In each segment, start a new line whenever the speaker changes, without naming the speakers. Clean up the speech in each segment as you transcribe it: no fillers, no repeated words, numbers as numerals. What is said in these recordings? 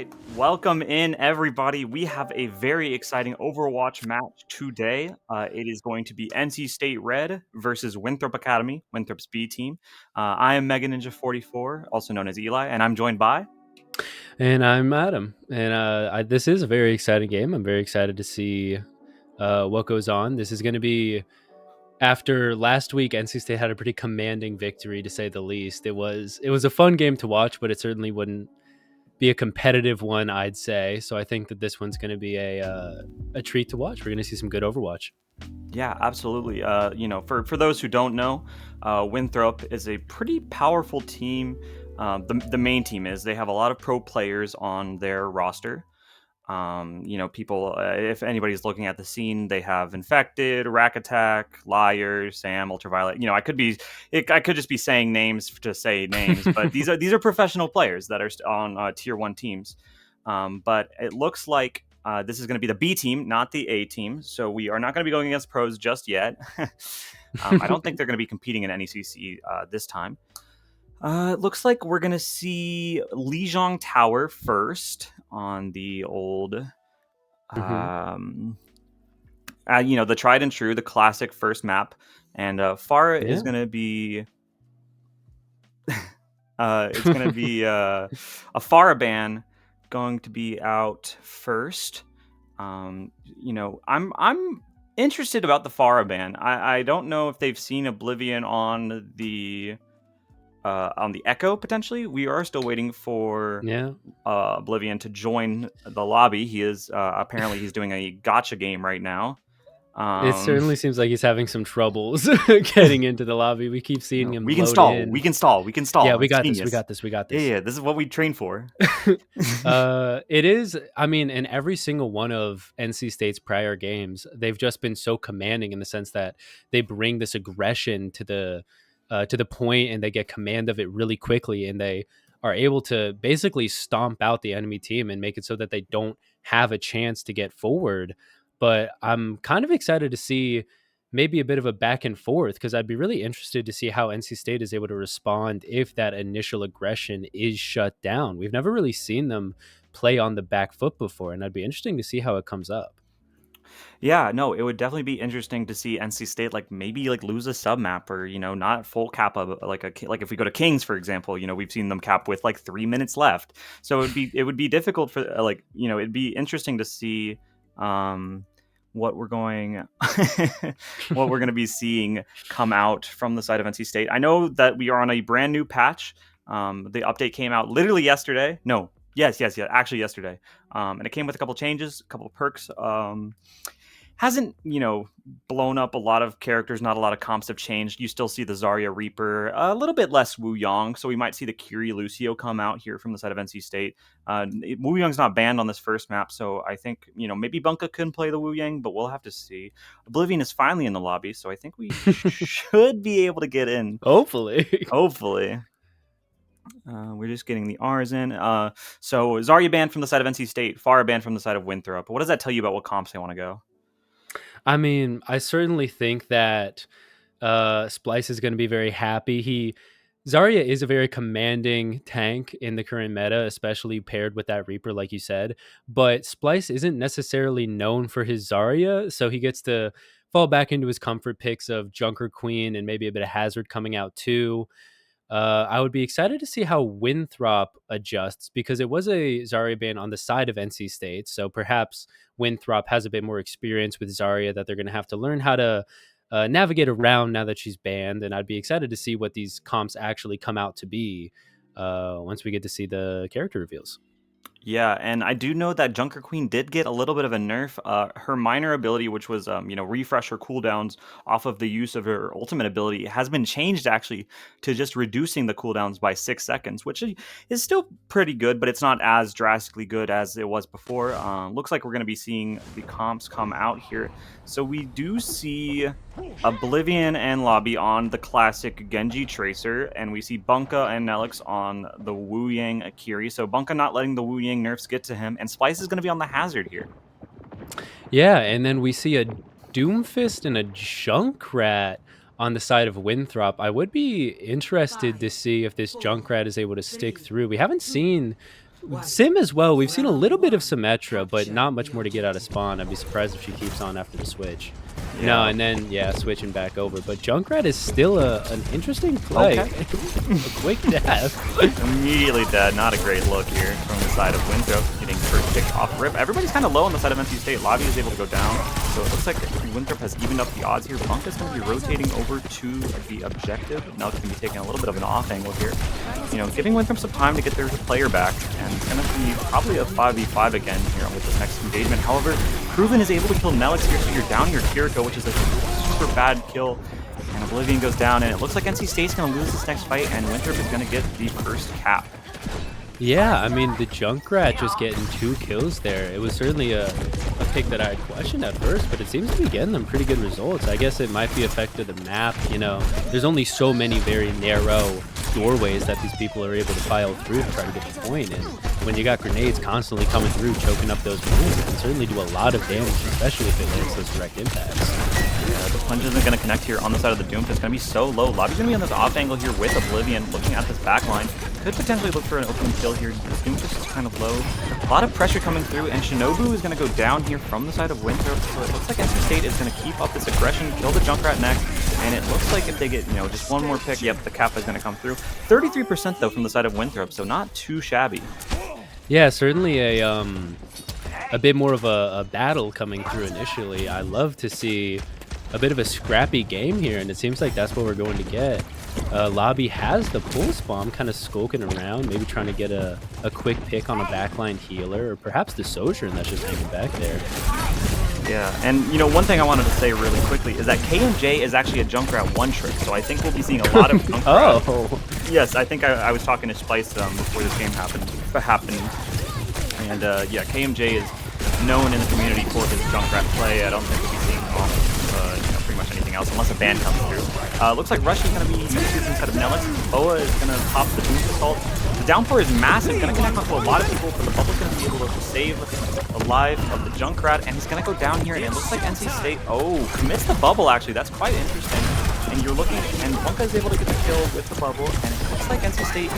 right, welcome in everybody. We have a very exciting Overwatch match today. It is going to be NC State Red versus Winthrop Academy, Winthrop's B team. I am Mega Ninja 44, also known as Eli, and I'm joined by.
And I'm Adam. And this is a very exciting game. I'm very excited to see what goes on. This is going to be after last week. NC State had a pretty commanding victory, to say the least. It was a fun game to watch, but it certainly wouldn't be a competitive one, I'd say. So I think that this one's going to be a treat to watch. We're going to see some good Overwatch.
Yeah, absolutely. For those who don't know, Winthrop is a pretty powerful team. The main team is they have a lot of pro players on their roster. People, if anybody's looking at the scene, they have Infected, Rack Attack, Liar, Sam, Ultraviolet. I could just be saying names to say names, but these are professional players that are on tier 1 teams. But it looks like this is going to be the B team, not the A team. So we are not going to be going against pros just yet. I don't think they're going to be competing in NECC this time. It looks like we're going to see Lijiang Tower first on the old,
Mm-hmm.
the tried and true, the classic first map. And Farah is
Yeah.
going to be... it's going to be a Farah ban going to be out first. I'm interested about the Farah ban. I don't know if they've seen Oblivion on the Echo potentially. We are still waiting for
Yeah.
Oblivion to join the lobby. He is apparently he's doing a gotcha game right now.
It
Um,
certainly seems like he's having some troubles getting into the lobby. We keep seeing him
we can
load
stall.
in.
We can stall. We can
Yeah,
stall.
we
It's
got this. We
genius.
got this. We got
Yeah,
this.
yeah. This is what we train for.
It is. I mean, in every single one of NC State's prior games, they've just been so commanding in the sense that they bring this aggression to the point, and they get command of it really quickly, and they are able to basically stomp out the enemy team and make it so that they don't have a chance to get forward. But I'm kind of excited to see maybe a bit of a back and forth, because I'd be really interested to see how NC State is able to respond if that initial aggression is shut down. We've never really seen them play on the back foot before, and I'd be interesting to see how it comes up.
Yeah, no, it would definitely be interesting to see NC State maybe lose a sub map, or not full cap of like if we go to Kings, for example. We've seen them cap with 3 minutes left, so it would be difficult for it'd be interesting to see what we're going what we're going to be seeing come out from the side of NC State. I know that we are on a brand new patch. The update came out literally yesterday. No, yes, actually yesterday. And it came with a couple changes, a couple of perks. Hasn't blown up a lot of characters. Not a lot of comps have changed. You still see the Zarya Reaper, a little bit less Wu Yong, so we might see the Kiri Lucio come out here from the side of NC State. Wu Yong's not banned on this first map, so I think maybe Bunka can play the Wu Yang, but we'll have to see. Oblivion is finally in the lobby, so I think we should be able to get in.
Hopefully.
Hopefully. We're just getting the R's in. So Zarya banned from the side of NC State, Farah banned from the side of Winthrop. What does that tell you about what comps they want to go?
I mean, I certainly think that Splice is going to be very happy. Zarya is a very commanding tank in the current meta, especially paired with that Reaper, like you said. But Splice isn't necessarily known for his Zarya, so he gets to fall back into his comfort picks of Junker Queen and maybe a bit of Hazard coming out too. I would be excited to see how Winthrop adjusts, because it was a Zarya ban on the side of NC State. So perhaps Winthrop has a bit more experience with Zarya that they're going to have to learn how to navigate around now that she's banned. And I'd be excited to see what these comps actually come out to be once we get to see the character reveals.
Yeah, and I do know that Junker Queen did get a little bit of a nerf. Her minor ability, which was refresh her cooldowns off of the use of her ultimate ability, has been changed actually to just reducing the cooldowns by 6 seconds, which is still pretty good, but it's not as drastically good as it was before. Looks like we're going to be seeing the comps come out here. So we do see Oblivion and Lobby on the classic Genji Tracer, and we see Bunka and Nelix on the Wu Yang Akiri. So Bunka not letting the Wu Yang nerfs get to him, and Splice is going to be on the Hazard here.
Yeah, and then we see a Doomfist and a Junkrat on the side of Winthrop. I would be interested to see if this Junkrat is able to stick through. We haven't seen Sim as well. We've seen a little bit of Symmetra, but not much more to get out of spawn. I'd be surprised if she keeps on after the switch. No,
Yeah.
and then, yeah, switching back over. But Junkrat is still an interesting play.
Okay.
A quick death.
Immediately dead. Not a great look here from the side of Winthrop. Getting first pick off rip. Everybody's kind of low on the side of NC State. Lobby is able to go down. So it looks like Winthrop has evened up the odds here. Bunk is going to be rotating over to the objective. Now it's going to be taking a little bit of an off angle here. You know, giving Winthrop some time to get their player back. And it's going to be probably a 5v5 again here with this next engagement. However, Proven is able to kill NECC here, so you're down your Kiriko, which is a super bad kill. And Oblivion goes down, and it looks like NC State's going to lose this next fight, and Winthrop is going to get the first cap.
Yeah, I mean, the Junkrat just getting 2 kills there. It was certainly a pick that I had questioned at first, but it seems to be getting them pretty good results. I guess it might be effect of the map, you know. There's only so many very narrow doorways that these people are able to file through to try to get the point. And when you got grenades constantly coming through, choking up those moves, it can certainly do a lot of damage, especially if it lands those direct impacts.
Yeah, the plunge isn't going to connect here on the side of the Doom. It's going to be so low. Lobby's going to be on this off angle here with Oblivion, looking at this back line. Could potentially look for an opening kill here. Doom is kind of low. A lot of pressure coming through, and Shinobu is going to go down here from the side of Winthrop. So it looks like NC State is going to keep up this aggression, kill the Junkrat next, and it looks like if they get, you know, just one more pick, yep, the cap is going to come through. 33% though from the side of Winthrop, so not too shabby.
Yeah, certainly a bit more of a battle coming through initially. I love to see a bit of a scrappy game here, and it seems like that's what we're going to get. Lobby has the pulse bomb kind of skulking around, maybe trying to get a quick pick on a backline healer, or perhaps the Sojourn that's just hanging back there.
Yeah, and you know, one thing I wanted to say really quickly is that KMJ is actually a Junkrat one trick, so I think we'll be seeing a lot of Junkrat.
Oh!
Yes, I think I was talking to Spice before this game happened. And yeah, KMJ is known in the community for his Junkrat play. I don't think we'll be seeing him off you know, pretty much anything else unless a ban comes through. Looks like Rush is going to be used instead of NECC. Boa is going to pop the boost assault. The downpour is massive, going to connect onto a lot of people, but the bubble's going to be able to save the life of the Junkrat, and he's going to go down here, and it looks like NC State, commits the bubble actually. That's quite interesting. And you're looking, and Bunka is able to get the kill with the bubble, and it looks like NC State,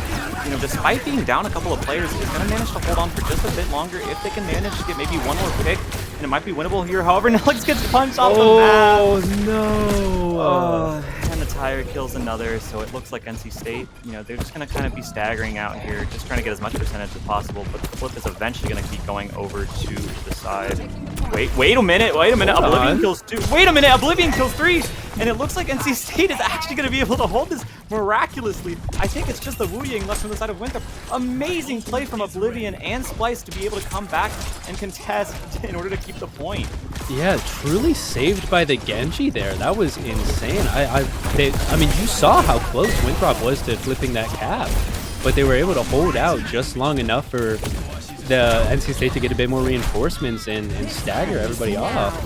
you know, despite being down a couple of players, is going to manage to hold on for just a bit longer if they can manage to get maybe one more pick, and it might be winnable here. However, NECC gets punched off the map.
Oh no!
And the tire kills another, so it looks like NC State, you know, they're just going to kind of be staggering out here, just trying to get as much percentage as possible, but the flip is eventually going to keep going over to the side. Wait a minute, Oblivion kills 2. Wait a minute, Oblivion kills 3! And it looks like NC State is actually going to be able to hold this miraculously. I think it's just the Wu Ying left from the side of Winthrop. Amazing play from Oblivion and Splice to be able to come back and contest in order to keep the point.
Yeah, truly saved by the Genji there. That was insane. I mean, you saw how close Winthrop was to flipping that cap, but they were able to hold out just long enough for the NC State to get a bit more reinforcements and stagger everybody off.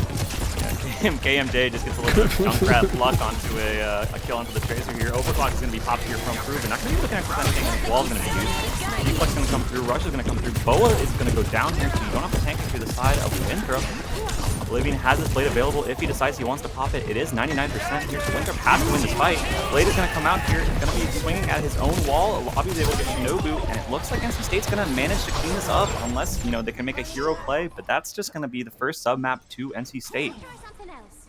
KMJ just gets a little bit of Junkrat luck onto a kill onto the Tracer here. Overclock is going to be popped here from Proven. Not going to be looking at anything. The wall is going to be used. Deflex is going to come through. Rush is going to come through. Boa is going to go down here, so you don't have to tank it through the side of Winthrop. Oblivion has his Blade available if he decides he wants to pop it. It is 99% here, so Winthrop has to win this fight. Blade is going to come out here. He's going to be swinging at his own wall. Lobby is able to get Shinobu, and it looks like NC State's going to manage to clean this up unless, you know, they can make a hero play, but that's just going to be the first sub-map to NC State.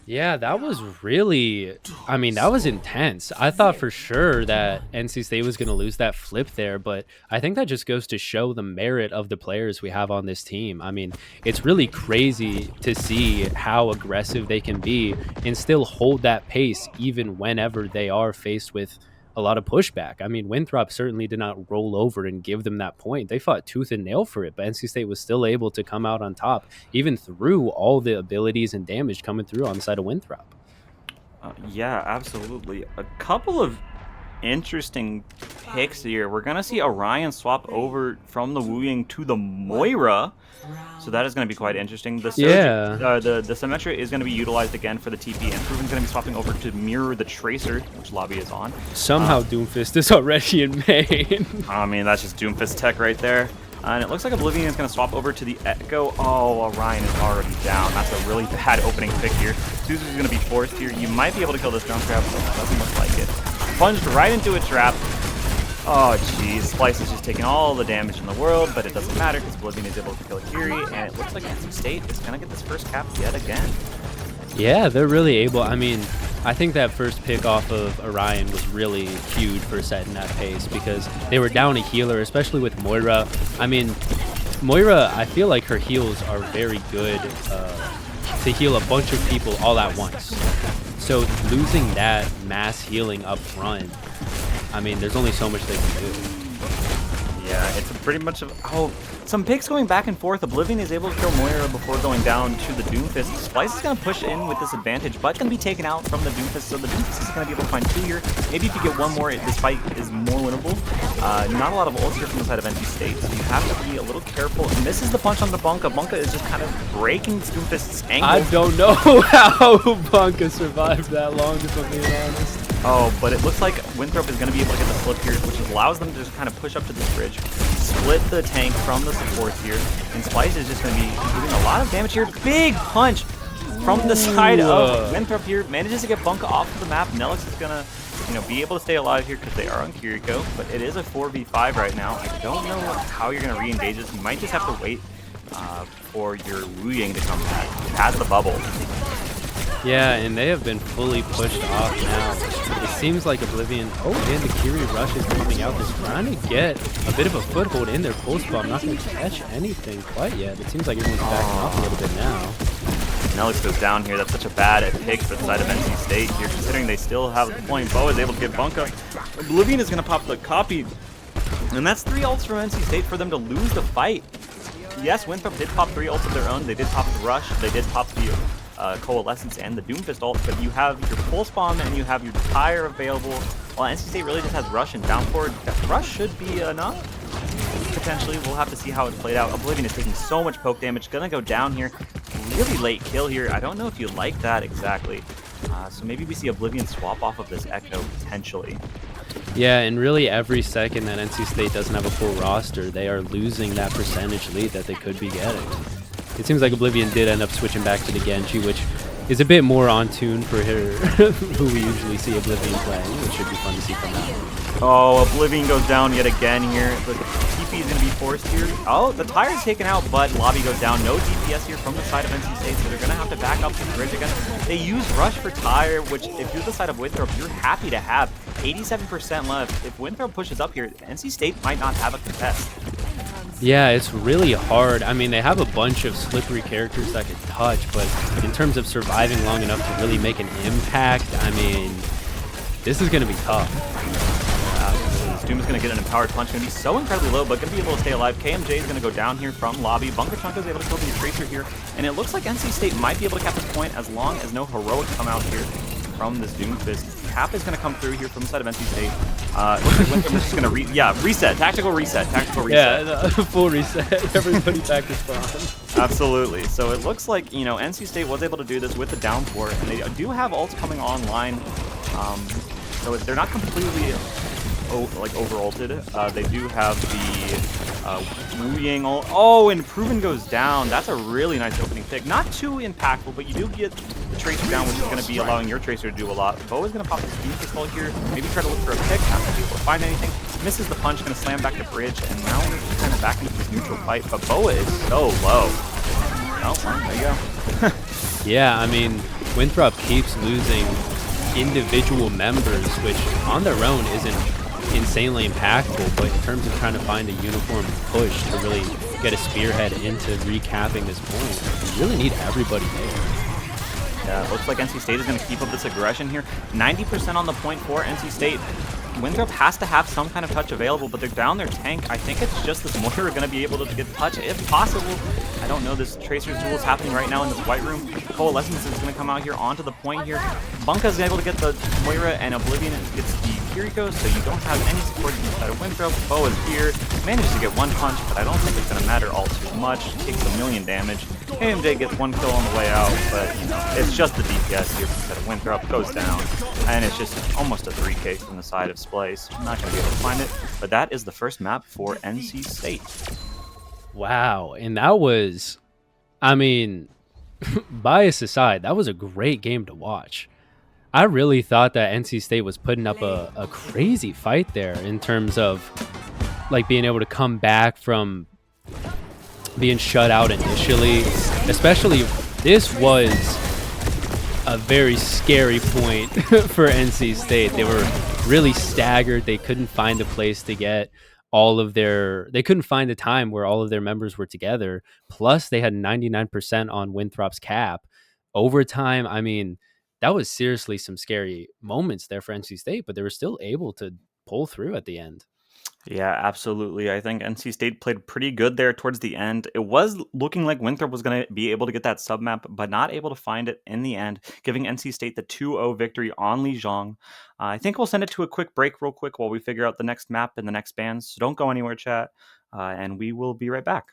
Yeah, that was really, I mean, that was intense. I thought for sure that NC State was going to lose that flip there, but I think that just goes to show the merit of the players we have on this team. I mean, it's really crazy to see how aggressive they can be and still hold that pace even whenever they are faced with a lot of pushback. I mean, Winthrop certainly did not roll over and give them that point. They fought tooth and nail for it, but NC State was still able to come out on top, even through all the abilities and damage coming through on the side of Winthrop.
Yeah, absolutely. A couple of interesting picks here. We're going to see Orion swap over from the Wu Ying to the Moira. So that is going to be quite interesting. The Surge, the Symmetra is going to be utilized again for the TP, and Proven's going to be swapping over to mirror the Tracer, which Lobby is on.
Somehow Doomfist is already in main.
I mean, that's just Doomfist tech right there. And it looks like Oblivion is going to swap over to the Echo. Oh, Orion is already down. That's a really bad opening pick here. Suzu's going to be forced here. You might be able to kill this Junkrat, but that doesn't look like it. Plunged right into a trap. Oh, jeez. Splice is just taking all the damage in the world, but it doesn't matter because Oblivion is able to kill Kiri, and it looks like NC State is going to get this first cap yet again.
Yeah, they're really able. I mean, I think that first pick off of Orion was really huge for setting that pace because they were down a healer, especially with Moira. I mean, Moira, I feel like her heals are very good to heal a bunch of people all at once. So losing that mass healing up front, I mean, there's only so much they can do.
Yeah, it's pretty much of some picks going back and forth. Oblivion is able to kill Moira before going down to the Doomfist. Splice is going to push in with this advantage, but going to be taken out from the Doomfist, so the Doomfist is going to be able to find 2 here. Maybe if you get one more, this fight is more winnable. Not a lot of ults here from the side of NC State, so you have to be a little careful. And misses the punch on the Bunka. Bunka is just kind of breaking Doomfist's ankle.
I don't know how Bunka survived that long, if I'm being honest.
Oh, but it looks like Winthrop is going to be able to get the flip here, which allows them to just kind of push up to this bridge, split the tank from the supports here, and Splice is just going to be doing a lot of damage here. Big punch from the side of Winthrop here. Manages to get Bunka off of the map. NECC is going to, be able to stay alive here because they are on Kiriko, but it is a 4v5 right now. I don't know how you're going to re-engage this. You might just have to wait for your Wu Yang to come back. It has the bubble.
Yeah, and they have been fully pushed off now. It seems like Oblivion... Oh, and the Kiri rush is coming out. Just trying to get a bit of a foothold in their pulse bomb. Not going to catch anything quite yet. It seems like everyone's backing off a little bit now.
NECC goes down here. That's such a bad pick for the side of NC State here, considering they still have the point. Bo is able to get Bunka. Oblivion is going to pop the copy. And that's 3 ults from NC State for them to lose the fight. Yes, Winthrop did pop 3 ults of their own. They did pop the rush. They did pop the Coalescence and the Doomfist ult, but you have your Pulse Bomb and you have your Tire available. While NC State really just has Rush and down forward. Rush should be enough. Potentially, we'll have to see how it's played out. Oblivion is taking so much poke damage. Gonna go down here. Really late kill here. I don't know if you like that exactly. So maybe we see Oblivion swap off of this Echo potentially.
Yeah, and really every second that NC State doesn't have a full roster, they are losing that percentage lead that they could be getting. It seems like Oblivion did end up switching back to the Genji, which is a bit more on tune for her, who we usually see Oblivion playing, which should be fun to see from that.
Oh, Oblivion goes down yet again here. The TP is going to be forced here. Oh, the Tire is taken out, but Lobby goes down. No DPS here from the side of NC State, so they're going to have to back up to the bridge again. They use Rush for Tire, which if you're the side of Winthrop, you're happy to have. 87% left. If Winthrop pushes up here, NC State might not have a contest.
Yeah, it's really hard. I mean, they have a bunch of slippery characters that can touch, but in terms of surviving long enough to really make an impact, I mean, this is going to be tough.
Doom is going to get an empowered punch. Going to be so incredibly low, but going to be able to stay alive. KMJ is going to go down here from Lobby. Bunker Chunk is able to kill the Tracer here, and it looks like NC State might be able to cap this point as long as no heroics come out here from this Doomfist. Cap is going to come through here from the side of NC State. Looks like Winthrop is just going to reset. Tactical reset.
Yeah, full reset. Everybody back to spawn.
Absolutely. So it looks like, NC State was able to do this with the down four, and they do have ults coming online. So they're not completely over-ulted. They do have the Wu Yang ult. Oh, and Proven goes down. That's a really nice opening pick. Not too impactful, but you do get the Tracer down, which is going to be allowing your Tracer to do a lot. Bo is going to pop his Beam Pistol here. Maybe try to look for a pick. Not going to be able to find anything. Misses the punch, going to slam back the bridge, and now we're just kind of back into this neutral fight. But Boa is so low. Oh, well, there you go.
Yeah, I mean, Winthrop keeps losing individual members, which on their own isn't insanely impactful, but in terms of trying to find a uniform push to really get a spearhead into recapping this point, you really need everybody there.
Yeah, it looks like NC State is going to keep up this aggression here. 90% on the point for NC State. Winthrop has to have some kind of touch available, but they're down their tank. I think it's just this Moira going to be able to get touch, if possible. I don't know. This Tracer's duel is happening right now in this white room. Coalescence is going to come out here onto the point here. Bunka's able to get the Moira, and Oblivion gets the Kiriko, so you don't have any support inside of Winthrop. Bo is here. Manages to get one punch, but I don't think it's going to matter all too much. Takes a million damage. KMJ gets one kill on the way out, but it's just the DPS here instead of Winthrop. Goes down, and it's just almost a 3K from the side of Splice. I'm not going to be able to find it, but that is the first map for NC State.
Wow, and that was, I mean, bias aside, that was a great game to watch. I really thought that NC State was putting up a crazy fight there in terms of like being able to come back from being shut out initially. Especially, this was a very scary point for NC State. They were really staggered. They couldn't find a place to get they couldn't find a time where all of their members were together. Plus, they had 99% on Winthrop's cap. Overtime, I mean, that was seriously some scary moments there for NC State, but they were still able to pull through at the end.
Yeah, absolutely. I think NC State played pretty good there towards the end. It was looking like Winthrop was going to be able to get that sub map, but not able to find it in the end, giving NC State the 2-0 victory on Lijiang. I think we'll send it to a quick break real quick while we figure out the next map and the next bands. So don't go anywhere, chat, and we will be right back.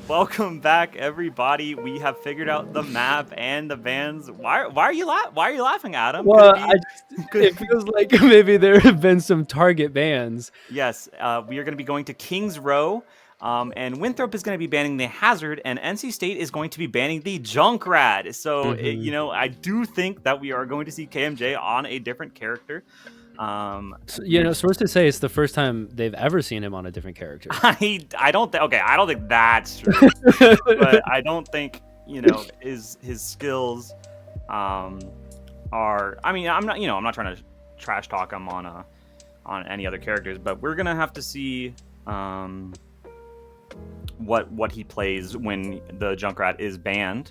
Welcome back, everybody. We have figured out the map and the bands. Why are you laughing, Adam?
Well, it feels like maybe there have been some target bans.
Yes, we are going to be going to Kings Row, and Winthrop is going to be banning the Hazard, and NC State is going to be banning the Junkrat. So, I do think that we are going to see KMJ on a different character.
Sources say it's the first time they've ever seen him on a different character.
I don't think that's true, but I don't think his skills are. I mean, I'm not trying to trash talk him on any other characters, but we're gonna have to see what he plays when the Junkrat is banned.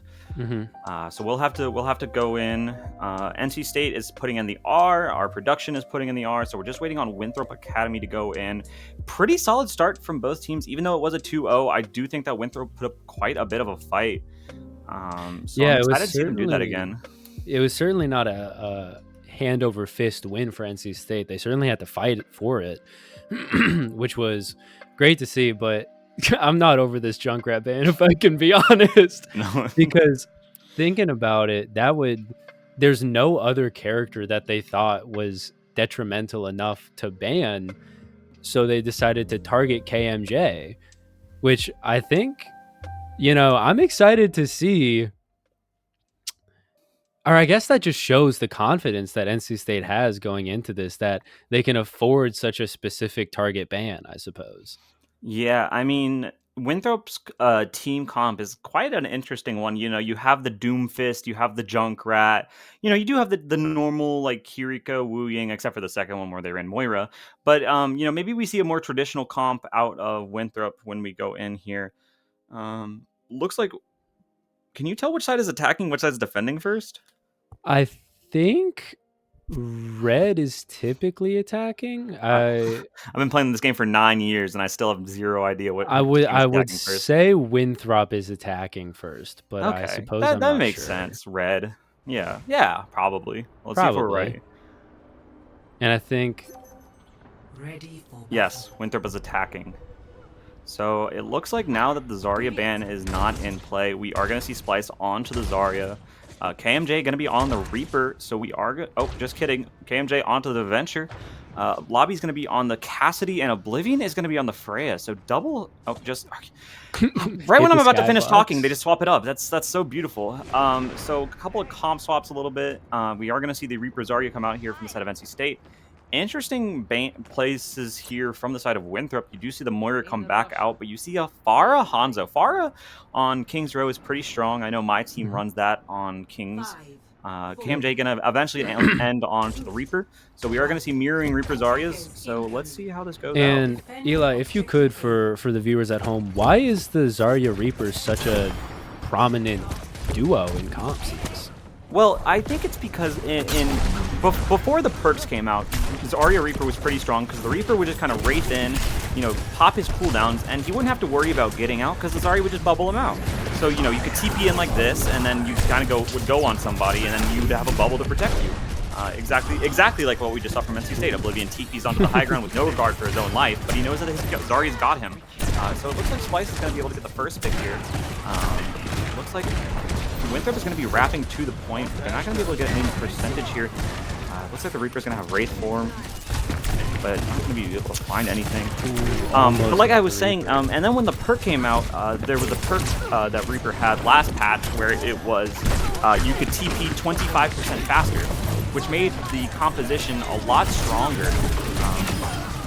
So we'll have to go in. NC State is putting in the R. Our production is putting in the R. So we're just waiting on Winthrop Academy to go in. Pretty solid start from both teams. Even though it was a 2-0, I do think that Winthrop put up quite a bit of a fight. So yeah, I'm excited to see them do that again.
It was certainly not a hand over fist win for NC State. They certainly had to fight for it, which was great to see. But I'm not over this Junkrat ban, if I can be honest,
No.
because thinking about it, there's no other character that they thought was detrimental enough to ban, so they decided to target KMJ, which I think, I'm excited to see. Or I guess that just shows the confidence that NC State has going into this, that they can afford such a specific target ban, I suppose.
Yeah, I mean, Winthrop's team comp is quite an interesting one. You have the Doomfist, you have the Junkrat, you do have the normal like Kiriko, Wu Ying, except for the second one where they ran Moira. But maybe we see a more traditional comp out of Winthrop when we go in here. Looks like, can you tell which side is attacking, which side's defending first?
I think red is typically attacking.
I've been playing this game for 9 years and I still have zero idea what
I would
attacking first.
say Winthrop is attacking first, but I
Okay,
suppose
that
I'm not
makes
sure.
sense. Red, yeah, probably. Let's see if we're right.
And I think
yes, Winthrop is attacking. So it looks like now that the Zarya ban is not in play, we are going to see Splice onto the Zarya. KMJ going to be on the Reaper, so we are good. Oh, just kidding. KMJ onto the Venture. Lobby's going to be on the Cassidy, and Oblivion is going to be on the Freya. So double. Oh, just right when I'm about to finish talking, they just swap it up. That's so beautiful. So a couple of comp swaps a little bit. We are going to see the Reaper Zarya come out here from the side of NC State. Interesting places here from the side of Winthrop. You do see the Moira come back out, but you see a Pharah Hanzo. Pharah on King's Row is pretty strong. I know my team runs that on King's. KMJ gonna eventually end on to the Reaper. So we are gonna see mirroring Reaper Zaryas. So let's see how this goes
And Eli, if you could, for the viewers at home, why is the Zarya Reaper such a prominent duo in comps?
Well, I think it's because before the perks came out, Zarya Reaper was pretty strong because the Reaper would just kind of wraith in, pop his cooldowns, and he wouldn't have to worry about getting out because the Zarya would just bubble him out. So, you could TP in like this, and then you kind of would go on somebody, and then you'd have a bubble to protect you. Exactly like what we just saw from NC State. Oblivion TPs onto the high ground with no regard for his own life, but he knows that Zarya's got him. So it looks like Splice is going to be able to get the first pick here. Looks like Winthrop is going to be wrapping to the point. They're not going to be able to get any percentage here. Looks like the Reaper's going to have Wraith form, but not going to be able to find anything. But like I was saying, and then when the perk came out, there was a perk that Reaper had last patch where it was you could TP 25% faster, which made the composition a lot stronger.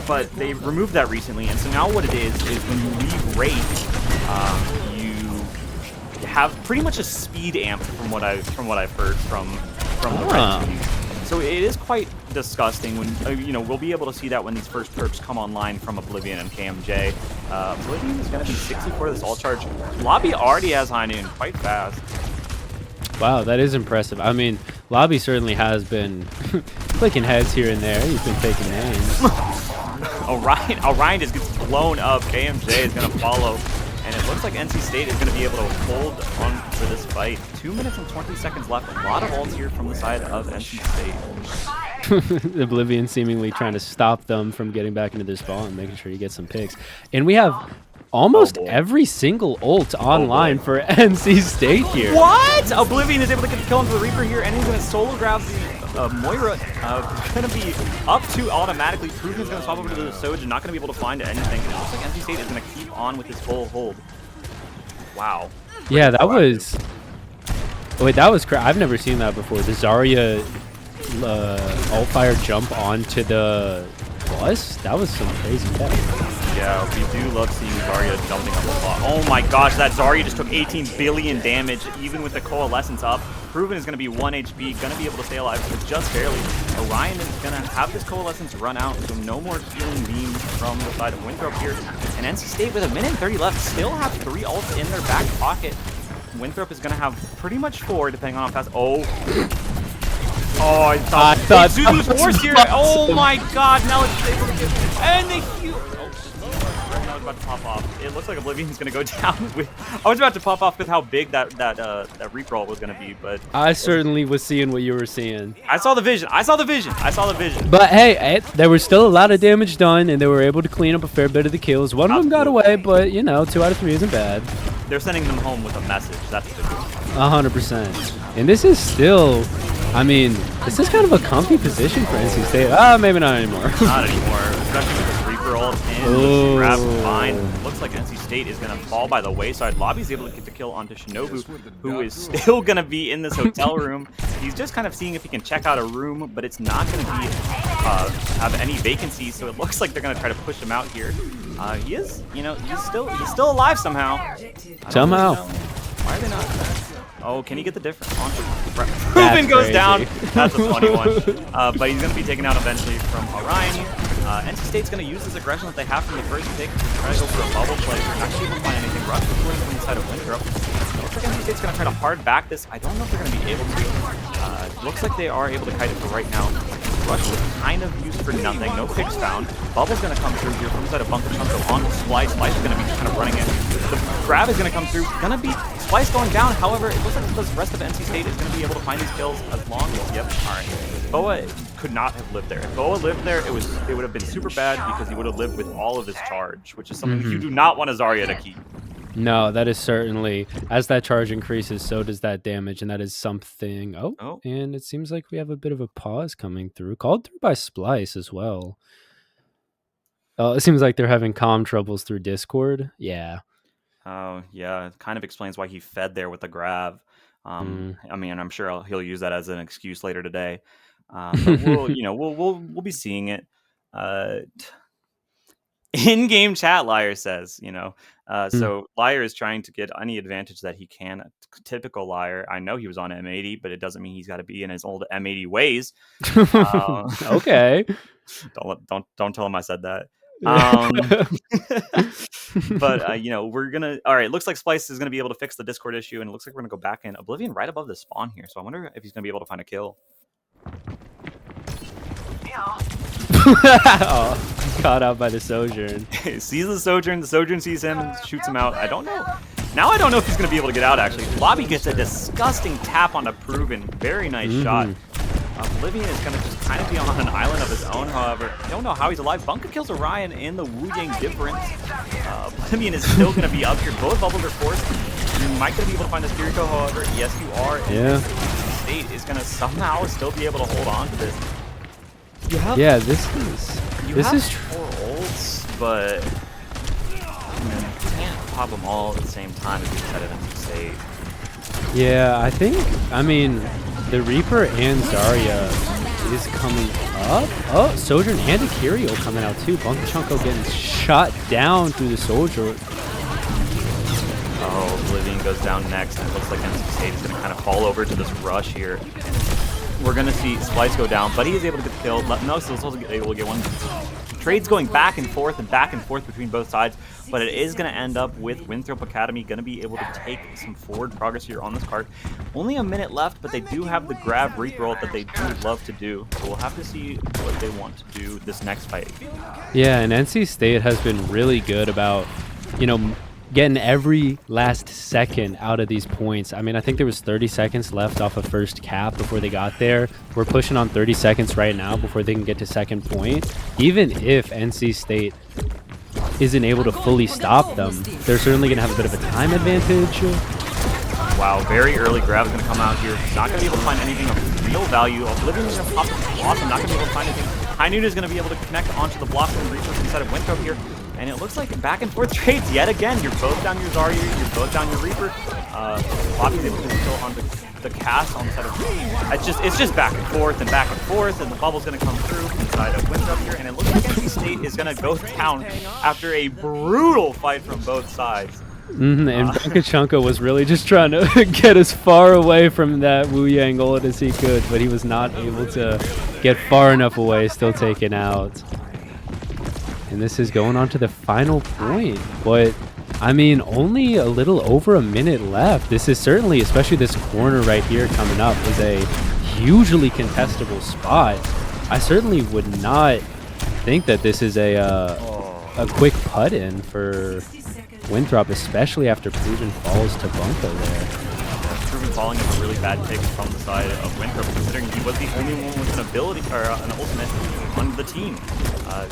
But they removed that recently, and so now what it is when you leave Wraith, have pretty much a speed amp from what I've heard from the red team. So it is quite disgusting when we'll be able to see that when these first perks come online from Oblivion and KMJ. Oblivion is going to be 64 this all charge. Lobby already has High Noon quite fast.
Wow, that is impressive. I mean, Lobby certainly has been clicking heads here and there. He's been taking names.
Orion just gets blown up. KMJ is going to follow. And it looks like NC State is going to be able to hold on for this fight. 2 minutes and 20 seconds left. A lot of ults here from the side of NC
State. Oblivion seemingly trying to stop them from getting back into their spawn and making sure you get some picks. And we have almost every single ult online for NC State here.
What? Oblivion is able to get the kill into the Reaper here, and he's going to solo grab the Moira. Going to be up 2 automatically. Proven's going to swap over to the Soj and not going to be able to find anything. It looks like NC State is going to keep on with this full hold. Wow.
Yeah, that was... Wait, that was crazy. I've never seen that before. The Zarya ult fire jump onto the bus? That was some crazy tech.
Yeah, we do love seeing Zarya jumping on the bot. Oh my gosh, that Zarya just took 18 billion damage, even with the Coalescence up. Proven is going to be 1 HP, going to be able to stay alive, but just barely. Orion is going to have this Coalescence run out, so no more healing beams from the side of Winthrop here. And NC State, with 1 minute and 30 left, still have 3 ults in their back pocket. Winthrop is going to have pretty much 4, depending on how fast... Oh, I thought Zuzu's force here. Oh my god, now it's able to get... And the heal... Oh, was about to pop off. It looks like Oblivion's gonna go down with. I was about to pop off with how big that reroll was gonna be, but
I certainly was seeing what you were seeing.
I saw the vision. I saw the vision. I saw the vision.
But hey, there was still a lot of damage done, and they were able to clean up a fair bit of the kills. One of them got away, but you know, 2 out of 3 isn't bad.
They're sending them home with a message. That's the good.
100%. And this is still, I mean, this is kind of a comfy position for NC State. Maybe not anymore.
Not anymore, especially with this Reaper ult and the grab combined. Looks like NC State is going to fall by the wayside. Lobby's able to get the kill onto Shinobu, who is still going to be in this hotel room. He's just kind of seeing if he can check out a room, but it's not going to be have any vacancies, so it looks like they're going to try to push him out here. He is, you know, he's still alive somehow.
Somehow.
Why are they not? Oh, can he get the difference? Ruben goes down. That's a funny one. But he's going to be taken out eventually from Orion. NC State's going to use this aggression that they have from the first pick to try to go for a bubble play. They're not able to find anything. Rush is going from the side of Winthrop. Looks like NC State's going to try to hard back this. I don't know if they're going to be able to. Looks like they are able to kite it for right now. Rush was kind of used for nothing. No picks found. Bubble's going to come through here from the side of Bunker Chunko on the Splice. Splice is going to be kind of running in. The grab is going to come through. Going to be Splice going down. However, it looks like the rest of NC State is going to be able to find these kills as long as, yep, all right. Boa could not have lived there. If Boa lived there, it would have been super bad because he would have lived with all of his charge, which is something you do not want a Zarya to keep.
No, that is certainly, as that charge increases, so does that damage, and that is something. Oh, and it seems like we have a bit of a pause coming through, called through by Splice as well. Oh, it seems like they're having comm troubles through Discord. Yeah.
Oh, yeah. It kind of explains why he fed there with the grab. I mean, I'm sure he'll use that as an excuse later today. But we'll be seeing it. In-game chat, Liar says, so Liar is trying to get any advantage that he can. Typical Liar. I know he was on M80, but it doesn't mean he's got to be in his old M80 ways.
Okay.
Don't tell him I said that. But we're gonna. All right, looks like Splice is gonna be able to fix the Discord issue, and it looks like we're gonna go back in. Oblivion right above the spawn here, so I wonder if he's gonna be able to find a kill.
Oh, caught out by the Sojourn.
Sees the Sojourn sees him and shoots him out. I don't know. Now I don't know if he's going to be able to get out, actually. Lobby gets a disgusting tap on a Proven. Very nice shot. Oblivion is going to just kind of be on an island of his own, however. I don't know how he's alive. Bunker kills Orion in the Wu Yang difference. Oblivion is still going to be up here. Both bubbles are forced. You might going to be able to find the Spirito, however. Yes, you are. And State is going to somehow still be able to hold on to this.
This is
4 ults, but you can't pop them all at the same time as you said it in State.
Yeah, I mean, the Reaper and Zarya is coming up. Oh, Sojourn and Akirio coming out too. Bunker Chunko getting shot down through the Soldier.
Oh, Oblivion goes down next, and it looks like NC State is going to kind of fall over to this rush here. We're going to see Splice go down, but he is able to get the kill. No, so he's able to get one. Trade's going back and forth between both sides, but it is going to end up with Winthrop Academy going to be able to take some forward progress here on this card. Only a minute left, but they do have the grab reroll that they do love to do. So we'll have to see what they want to do this next fight.
Yeah, and NC State has been really good about, getting every last second out of these points. I mean, I think there was 30 seconds left off of first cap before they got there. We're pushing on 30 seconds right now before they can get to second point. Even if NC State isn't able to fully stop them, they're certainly going to have a bit of a time advantage.
Wow, very early grab is going to come out here. Not going to be able to find anything of real value. Oblivion is going to pop the block. I'm not going to be able to find anything. High Noon is going to be able to connect onto the block and reach inside of Winthrop here. And it looks like back and forth trades yet again. You're both down your Zarya, you're both down your Reaper. Bobby's able to kill on the cast on the side of. It's just back and forth, and the bubble's going to come through inside of Winthrop here. And it looks like NC State is going to go down after a brutal fight from both sides.
And Bunker Chunko was really just trying to get as far away from that Wu Yang ult as he could, but he was not able to get far enough away, still taken out. And this is going on to the final point. But, I mean, only a little over a minute left. This is certainly, especially this corner right here coming up, is a hugely contestable spot. I certainly would not think that this is a a quick putt in for Winthrop, especially after Proven falls to Bunko there.
Proven falling is a really bad pick from the side of Winthrop, considering he was the only one with an ability or an ultimate on the team.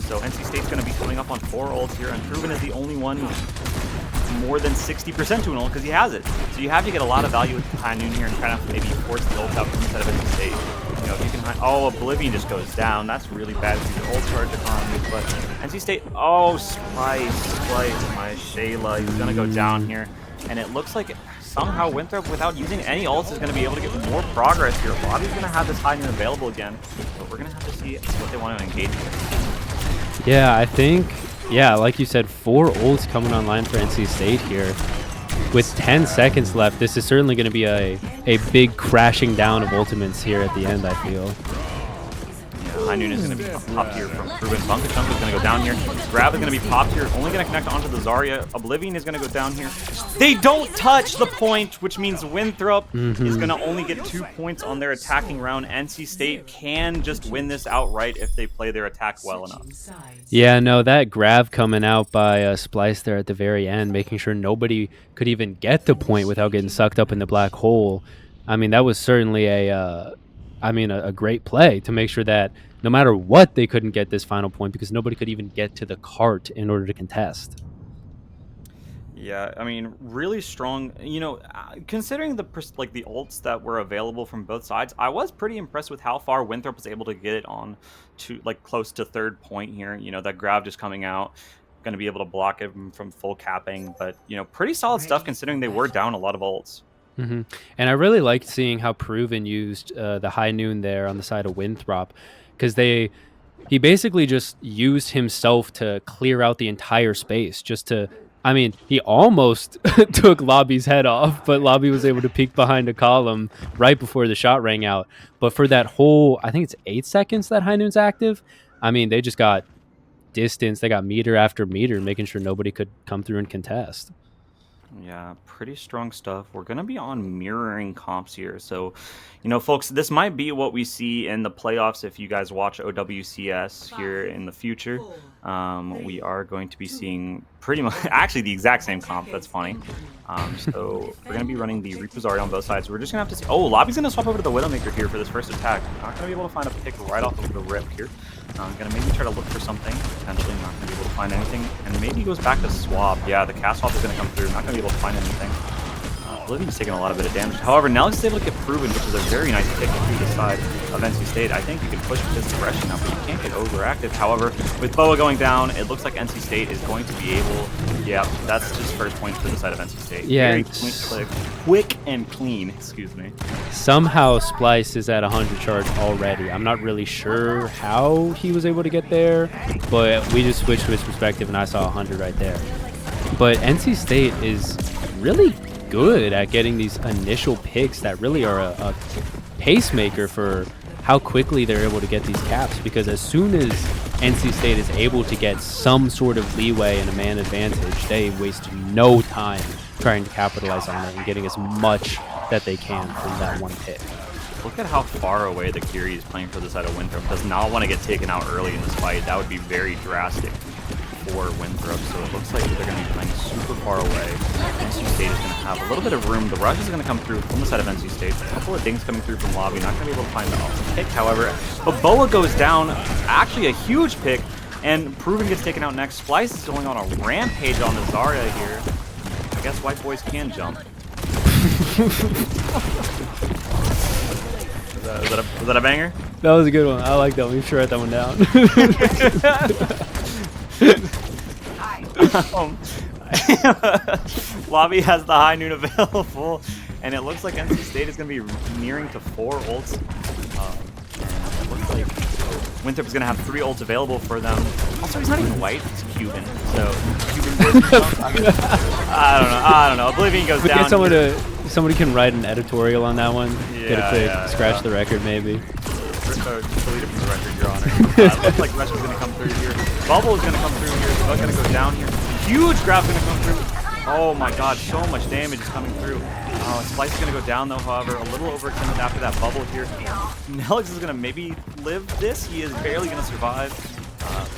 So NC State's going to be coming up on 4 ults here, and Proven is the only one more than 60% to an ult because he has it. So you have to get a lot of value with High Noon here and kind of maybe force the ult out from inside of NC State. You know, if you can, oh, Oblivion just goes down. That's really bad for your ult charge economy. But NC State, oh, Splice, my Shayla. He's going to go down here. And it looks like somehow Winthrop, without using any ults, is going to be able to get more progress here. Bobby's going to have this High Noon available again. But we're going to have to see what they want to engage with.
Yeah, I think, yeah, like you said, 4 ults coming online for NC State here. With 10 seconds left, this is certainly going to be a big crashing down of ultimates here at the end, I feel.
Yeah, High Noon is going to be popped here from Proven. Bunker Chunk is going to go down here. Grab is going to be popped here. Only going to connect onto the Zarya. Oblivion is going to go down here. They don't touch the point, which means Winthrop is going to only get 2 points on their attacking round. NC State can just win this outright if they play their attack well enough.
Yeah, no, that grab coming out by Splice there at the very end, making sure nobody could even get the point without getting sucked up in the black hole. I mean, that was certainly a great play to make sure that no matter what, they couldn't get this final point because nobody could even get to the cart in order to contest.
Yeah, I mean, really strong. You know, considering the ults that were available from both sides, I was pretty impressed with how far Winthrop was able to get it on to close to 3rd point here. You know, that grab just coming out, going to be able to block him from full capping, but you know, pretty solid stuff considering they were down a lot of ults.
And I really liked seeing how Proven used the High Noon there on the side of Winthrop, because he basically just used himself to clear out the entire space just to. I mean, he almost took Lobby's head off, but Lobby was able to peek behind a column right before the shot rang out. But for that whole, I think it's 8 seconds that High Noon's active, I mean, they just got distance. They got meter after meter, making sure nobody could come through and contest.
Yeah, pretty strong stuff. We're going to be on mirroring comps here. So, you know, folks, this might be what we see in the playoffs if you guys watch OWCS here in the future. We are going to be seeing pretty much actually the exact same comp. That's funny. So we're going to be running the Reaper Zarya on both sides. We're just going to have to see. Oh, Lobby's going to swap over to the Widowmaker here for this first attack. Not going to be able to find a pick right off of the rip here. I'm going to maybe try to look for something. Potentially not going to be able to find anything. And maybe he goes back to swap. Yeah, the cast swap is going to come through. Not going to be able to find anything. Oblivion's taking a lot of bit of damage. However, Nelix is able to get Proven, which is a very nice pick through the side of NC State. I think you can push this aggression up, but you can't get overactive. However, with Boa going down, it looks like NC State is going to be able... Yeah, that's just first points for the side of NC State.
Yeah,
very quick and clean, excuse me.
Somehow Splice is at 100 charge already. I'm not really sure how he was able to get there, but we just switched to his perspective and I saw 100 right there. But NC State is really good at getting these initial picks that really are a pacemaker for how quickly they're able to get these caps, because as soon as NC State is able to get some sort of leeway and a man advantage, they waste no time trying to capitalize on it and getting as much that they can from that one pick.
Look at how far away the Kiri is playing for the side of Winthrop. Does not want to get taken out early in this fight. That would be very drastic for Winthrop. So it looks like they're going to be playing super far away. NC State is going to have a little bit of room. The rush is going to come through from the side of NC State. A couple of dings coming through from Lobby. Not going to be able to find the awesome pick, however. But Boa goes down. Actually a huge pick. And Proven gets taken out next. Splice is going on a rampage on the Zarya here. I guess white boys can jump. Was that a banger?
That was a good one. I like that one. We should write that one down.
Lobby has the High Noon available, and it looks like NC State is going to be nearing to 4 ults. It looks like Winthrop is going to have 3 ults available for them. Also, he's not even white; he's Cuban. So Cuban. I don't know. Oblivion goes down.
Get somebody can write an editorial on that one.
Yeah,
get a quick scratch the record, maybe.
Just delete it from the record, Your Honor. Looks like Rush is going to come through here. Bubble is going to come through here. Bubble going to go down here. Huge grab going to come through. Oh my god, so much damage is coming through. Splice is going to go down though, however, a little overextended after that bubble here. Nelix is going to maybe live this. He is barely going to survive.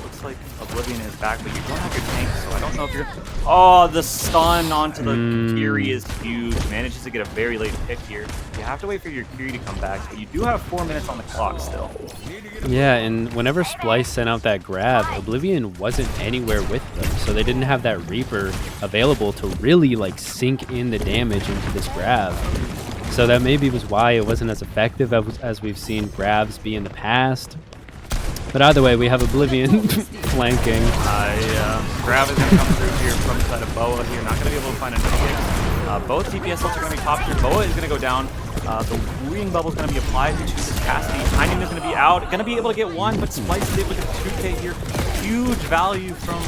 Looks looks like Oblivion is back, but you don't have your tank, so I don't know if you're... Oh, the stun onto the Kiri is huge. Manages to get a very late pick here. You have to wait for your Kiri to come back, but you do have 4 minutes on the clock still.
Yeah, and whenever Splice sent out that grab, Oblivion wasn't anywhere with them, so they didn't have that Reaper available to really like sink in the damage into this grab. So that maybe was why it wasn't as effective as we've seen grabs be in the past. But either way, we have Oblivion flanking.
Grab is going to come through here from the side of Boa here. Not going to be able to find another kick. Both DPS ults are going to be top tier. Boa is going to go down. The wooing bubble is going to be applied to this Cassidy. Timing is going to be out. Going to be able to get one, but Splice is able to get 2k here. Huge value from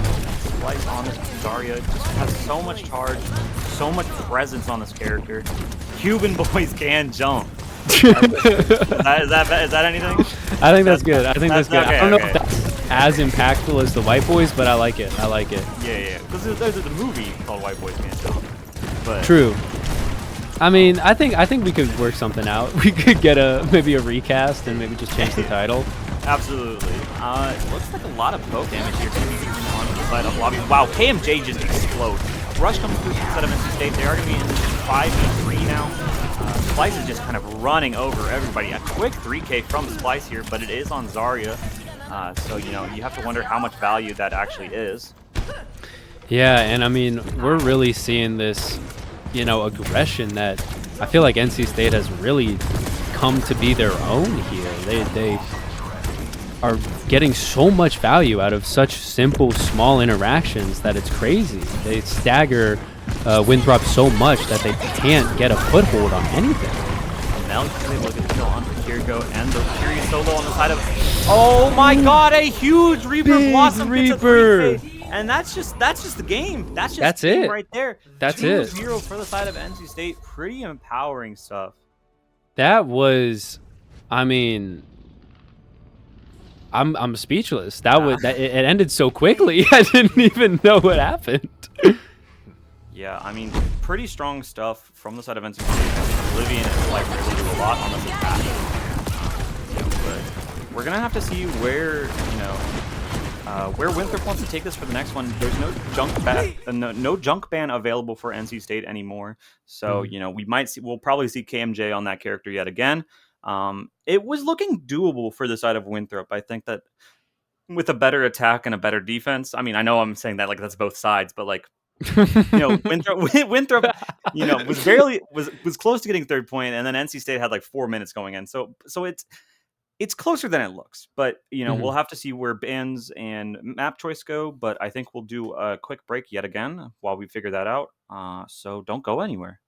Splice on this Zarya. Just has so much charge, so much presence on this character. Cuban boys can jump. Is that anything?
I think that's good. I think that's good.
Okay,
I don't know if that's as impactful as the White Boys, but I like it. I like it.
Yeah. Because there's a movie called White Boys Can't Jump. But
true. I mean, I think we could work something out. We could get maybe a recast and maybe just change the title.
Absolutely. It looks like a lot of poke damage here on the side of lobby. Wow, KMJ just explodes. Rush comes through instead of NC State. They are going to be in 5v3 now. Splice is just kind of running over everybody. A quick 3k from Splice here, but it is on Zarya. So, you know, you have to wonder how much value that actually is.
Yeah, and I mean, we're really seeing this, you know, aggression that I feel like NC State has really come to be their own here. They are getting so much value out of such simple, small interactions that it's crazy. They stagger Winthrop so much that they can't get a foothold on anything.
Now he's able to get the kill onto Kiriko, and the Kiri solo on the side of... Oh my god, a huge Reaper Blossom
Reaper!
And that's just the game. That's the game right there.
That's it.
2-0 for the side of NC State. Pretty empowering stuff.
That was, I mean, I'm speechless. It ended so quickly. I didn't even know what happened.
Yeah, I mean, pretty strong stuff from the side of NC State. Oblivion is like really do a lot on this attack. But we're gonna have to see where, you know, where Winthrop wants to take this for the next one. There's no junk ban available for NC State anymore. So, you know, we'll probably see KMJ on that character yet again. It was looking doable for the side of Winthrop. I think that with a better attack and a better defense. I mean, I know I'm saying that like that's both sides, but like, you know, Winthrop, you know, was close to getting third point, and then NC State had like 4 minutes going in. So it's closer than it looks, but you know, we'll have to see where bans and map choice go. But I think we'll do a quick break yet again while we figure that out. So don't go anywhere.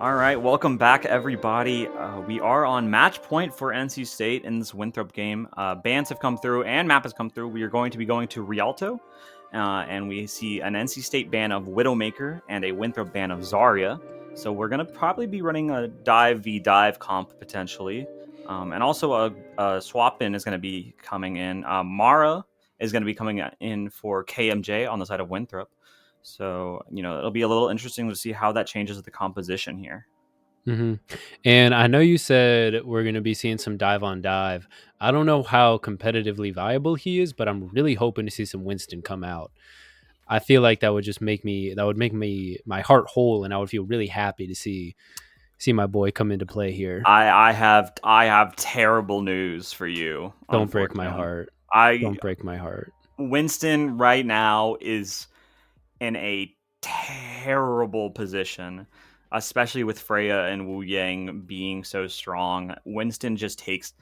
All right, welcome back, everybody. We are on match point for NC State in this Winthrop game. Bans have come through and map has come through. We are going to be going to Rialto, and we see an NC State ban of Widowmaker and a Winthrop ban of Zarya. So we're going to probably be running a dive v dive comp potentially. And also a swap in is going to be coming in. Mara is going to be coming in for KMJ on the side of Winthrop. So, it'll be a little interesting to see how that changes the composition here.
Mm-hmm. And I know you said we're going to be seeing some dive on dive. I don't know how competitively viable he is, but I'm really hoping to see some Winston come out. I feel like that would make me my heart whole, and I would feel really happy to see my boy come into play here.
I have terrible news for you.
Don't break my heart. Don't break my heart.
Winston right now is in a terrible position, especially with Freya and Wu Yang being so strong. Winston just takes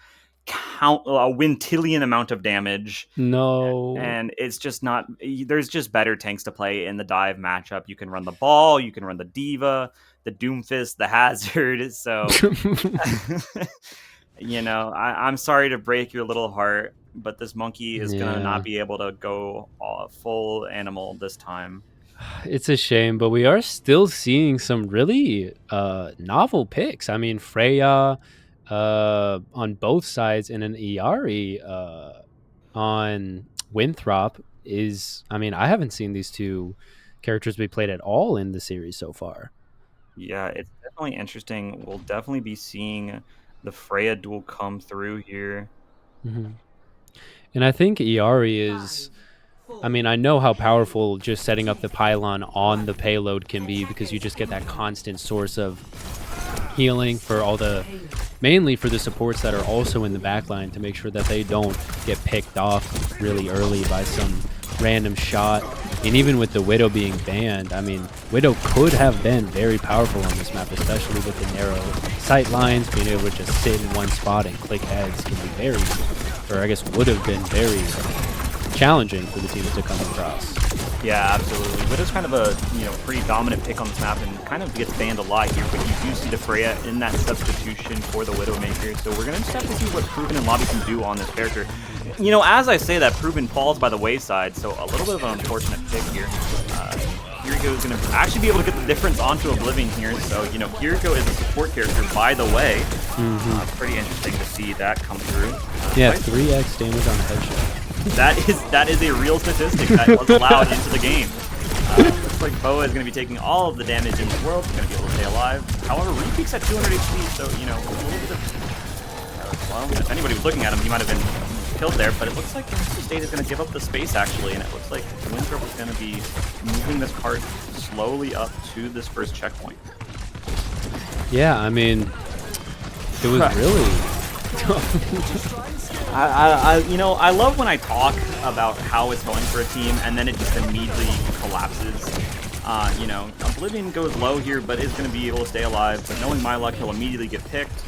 a quintillion amount of damage.
No.
And it's just not, there's just better tanks to play in the dive matchup. You can run the ball, you can run the Diva, the Doomfist, the Hazard. So, I'm sorry to break your little heart, but this monkey is going to not be able to go full animal this time.
It's a shame, but we are still seeing some really novel picks. I mean, Freya on both sides and an Iari on Winthrop is, I haven't seen these two characters be played at all in the series so far.
Yeah, it's definitely interesting. We'll definitely be seeing the Freya duel come through here.
Mm-hmm. And I think Iari is, I know how powerful just setting up the pylon on the payload can be, because you just get that constant source of healing for mainly for the supports that are also in the backline, to make sure that they don't get picked off really early by some random shot. And even with the Widow being banned, Widow could have been very powerful on this map, especially with the narrow sight lines. Being able to just sit in one spot and click heads can be would have been very challenging for the teams to come across.
Yeah, absolutely. Widow's kind of a pretty dominant pick on this map and kind of gets banned a lot here, but you do see the Freya in that substitution for the Widowmaker. So we're going to just have to see what Proven and Lobby can do on this character. As I say that, Proven falls by the wayside, so a little bit of an unfortunate pick here. Kiriko is going to actually be able to get the difference onto Oblivion here. So, Kiriko is a support character, by the way. Pretty interesting to see that come through.
3x damage on a headshot.
That is a real statistic that was allowed into the game. Looks like Boa is going to be taking all of the damage in the world. He's going to be able to stay alive. However, Repeak's at 200 HP, so, a little bit of... well, if anybody was looking at him, he might have been killed there, but it looks like NC State is going to give up the space, actually, and it looks like Winthrop is going to be moving this cart slowly up to this first checkpoint.
Yeah, it was really...
I love when I talk about how it's going for a team and then it just immediately collapses. Oblivion goes low here, but is going to be able to stay alive. But knowing my luck, he'll immediately get picked.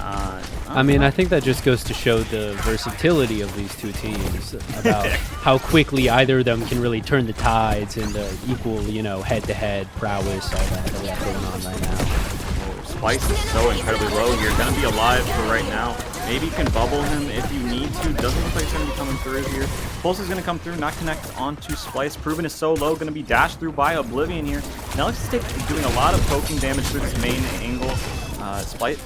I think that just goes to show the versatility of these two teams, about how quickly either of them can really turn the tides into equal, head-to-head prowess, all that we have going on right now.
Splice is so incredibly low here. Going to be alive for right now. Maybe you can bubble him if you need to. Doesn't look like he's going to be coming through here. Pulse is going to come through, not connect onto Splice. Proven is so low, going to be dashed through by Oblivion here. Now NECC is doing a lot of poking damage through this main angle.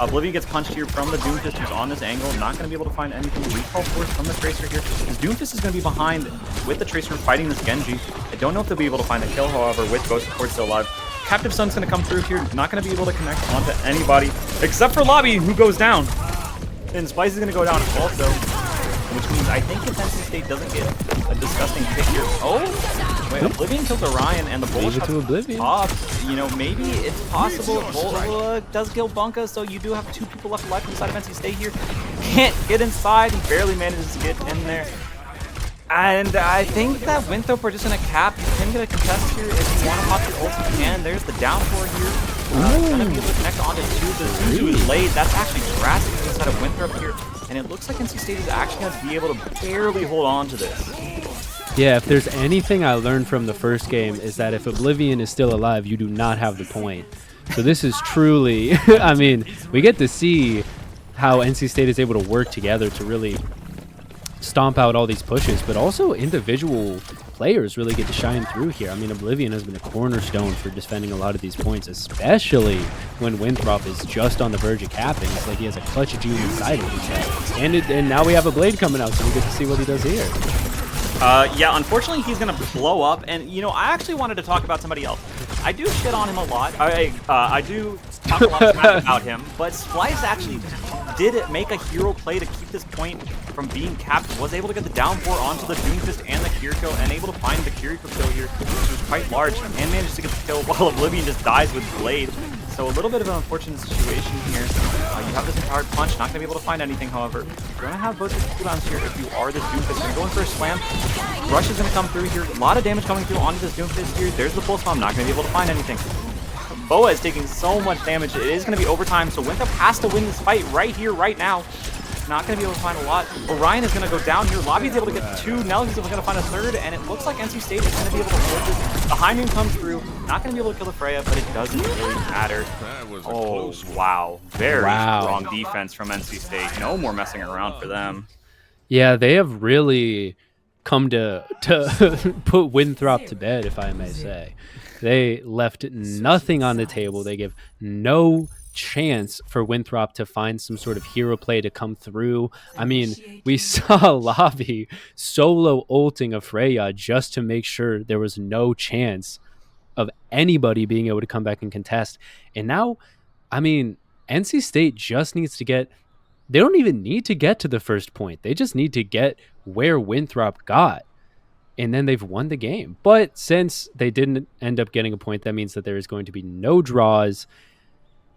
Oblivion gets punched here from the Doomfist, who's on this angle. Not going to be able to find anything. Recall force from the Tracer here. This Doomfist is going to be behind with the Tracer fighting this Genji. I don't know if they'll be able to find a kill, however, with Ghost Support still alive. Captive Sun's going to come through here. Not going to be able to connect onto anybody except for Lobby, who goes down. And Spice is going to go down also, which means I think if NC State doesn't get a disgusting pick here. Oh, wait, Oblivion kills Orion and the Bull shot
to Oblivion.
Maybe it's possible. Bull does kill Bunka, so you do have two people left alive inside of NC State here. Can't get inside. He barely manages to get in there. And I think that Winthrop are just going to cap. You can get a contest here if you want to pop your ult, you can. There's the down four here. Going to be able to connect onto two. The Zuzu is late. That's actually drastic inside of Winthrop here. And it looks like NC State is actually going to be able to barely hold on to this.
Yeah, if there's anything I learned from the first game, is that if Oblivion is still alive, you do not have the point. So this is truly, I mean, we get to see how NC State is able to work together to really stomp out all these pushes, but also individual players really get to shine through here. I mean, Oblivion has been a cornerstone for defending a lot of these points, especially when Winthrop is just on the verge of capping. It's like he has a clutch of gene inside of his head. And now we have a Blade coming out, so we get to see what he does here.
Yeah, unfortunately, he's going to blow up. And, you know, I actually wanted to talk about somebody else. I do shit on him a lot. I do talk a lot of smack about him. But Splice actually did make a hero play to keep this point from being capped. Was able to get the down 4 onto the Doomfist and the Kiriko, and able to find the Kiriko kill here, which was quite large. And manages to get the kill while Oblivion just dies with Blade. So a little bit of an unfortunate situation here. You have this empowered punch, not going to be able to find anything, however. You're going to have both of the cooldowns here if you are this Doomfist. You're going for a slam. Rush is going to come through here. A lot of damage coming through onto this Doomfist here. There's the pulse bomb, not going to be able to find anything. Boa is taking so much damage. It is going to be overtime, so Winthrop has to win this fight right here, right now. Not going to be able to find a lot. Orion is going to go down here. Lobby's able to get 2. Nelly's going to find a 3rd, and it looks like NC State is going to be able to hold this. The high noon comes through. Not going to be able to kill the Freya, but it doesn't really matter. Oh, wow. Very strong defense from NC State. No more messing around for them.
Yeah, they have really come to put Winthrop to bed, if I may say. They left nothing on the table. They give no chance for Winthrop to find some sort of hero play to come through. I mean, we saw Lobby solo ulting a Freya just to make sure there was no chance of anybody being able to come back and contest. And now, I mean, NC State just needs to get, they don't even need to get to the first point. They just need to get where Winthrop got. And then they've won the game. But since they didn't end up getting a point, that means that there is going to be no draws.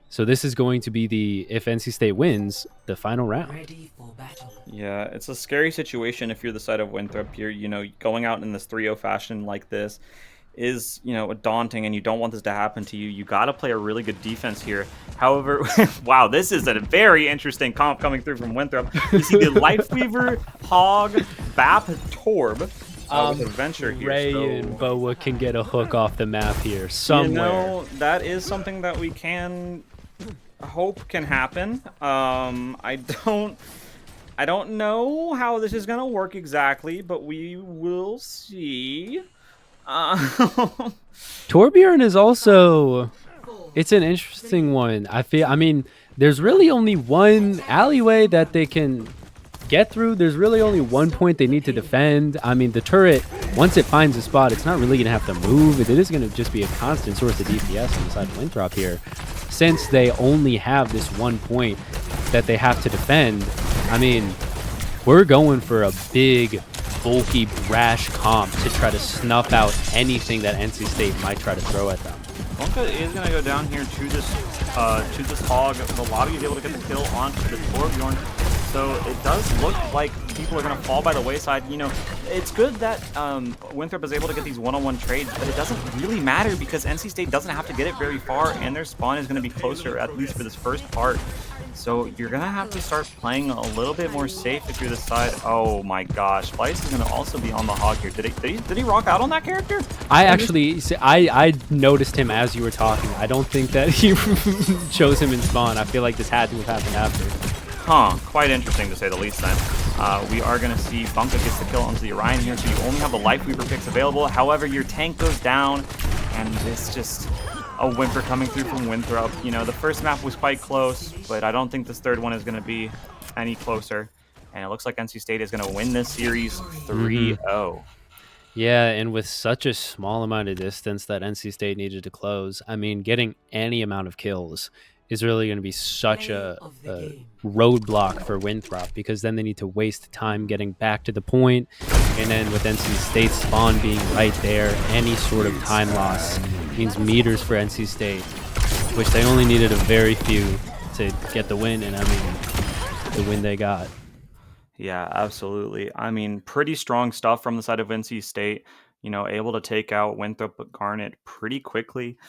So this is going to be the, if NC State wins, the final round.
Ready for battle.
Yeah, it's a scary situation if you're the side of Winthrop. You're, you know, going out in this 3-0 fashion like this is, you know, daunting, and you don't want this to happen to you. You got to play a really good defense here. However, wow, this is a very interesting comp coming through from Winthrop. You see the Lifeweaver, Hog, Bap, Torb. With Adventure here.
Ray and Boa can get a hook off the map here somewhere.
You know, that is something that we can hope can happen. I don't know how this is gonna work exactly, but we will see.
Torbjorn is also, it's an interesting one. I mean, there's really only one alleyway that they can get through. There's really only one point they need to defend. I mean, the turret, once it finds a spot, it's not really going to have to move. It is going to just be a constant source of DPS on the side of Winthrop here. Since they only have this one point that they have to defend, I mean, we're going for a big, bulky, brash comp to try to snuff out anything that NC State might try to throw at them.
Wonka is going to go down here to this Hog. The Lobby is able to get the kill onto the Torbjorn. So it does look like people are going to fall by the wayside. You know, it's good that Winthrop is able to get these one-on-one trades, but it doesn't really matter because NC State doesn't have to get it very far, and their spawn is going to be closer, at least for this first part. So you're going to have to start playing a little bit more safe if you're this side. Oh my gosh, Splice is going to also be on the Hog here. Did he rock out on that character?
I noticed him as you were talking. I don't think that he chose him in spawn. I feel like this had to have happened after.
Huh, quite interesting to say the least then. We are going to see Bunka gets the kill onto the Orion here, so you only have the Lifeweaver picks available. However, your tank goes down, and it's just a whimper coming through from Winthrop. You know, the first map was quite close, but I don't think this third one is going to be any closer. And it looks like NC State is going to win this series 3-0.
Yeah, and with such a small amount of distance that NC State needed to close, I mean, getting any amount of kills is really going to be such a roadblock for Winthrop, because then they need to waste time getting back to the point, and then with NC State's spawn being right there, any sort of time loss means meters for NC State, which they only needed a very few to get the win, and I mean, the win they got.
Yeah, absolutely. I mean, pretty strong stuff from the side of NC State, you know, able to take out Winthrop Garnet pretty quickly.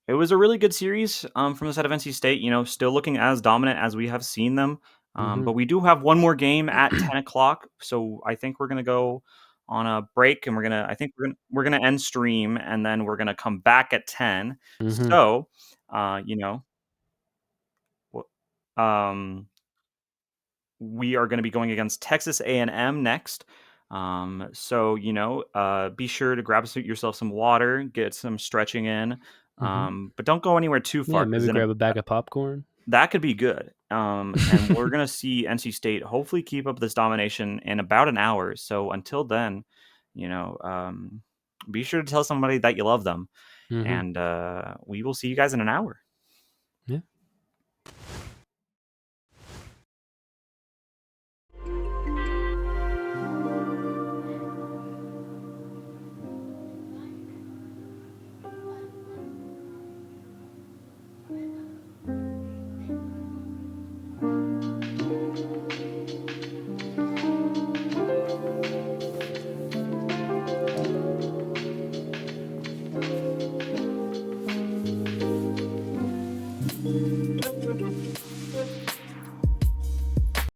It was a really good series from the side of NC State, you know, still looking as dominant as we have seen them. But we do have one more game at 10 o'clock. So I think we're going to go on a break, and I think we're gonna end stream, and then we're gonna come back at 10.
Mhm.
So, you know, um, we are going to be going against Texas A&M next. So be sure to grab yourself some water, get some stretching in,
Mhm.
but don't go anywhere too
Yeah,
far because
maybe
then
grab a bag of popcorn.
that could be good. And we're gonna see NC State hopefully keep up this domination in about an hour. So until then, you know, be sure to tell somebody that you love them,
Mhm.
and we will see you guys in an hour.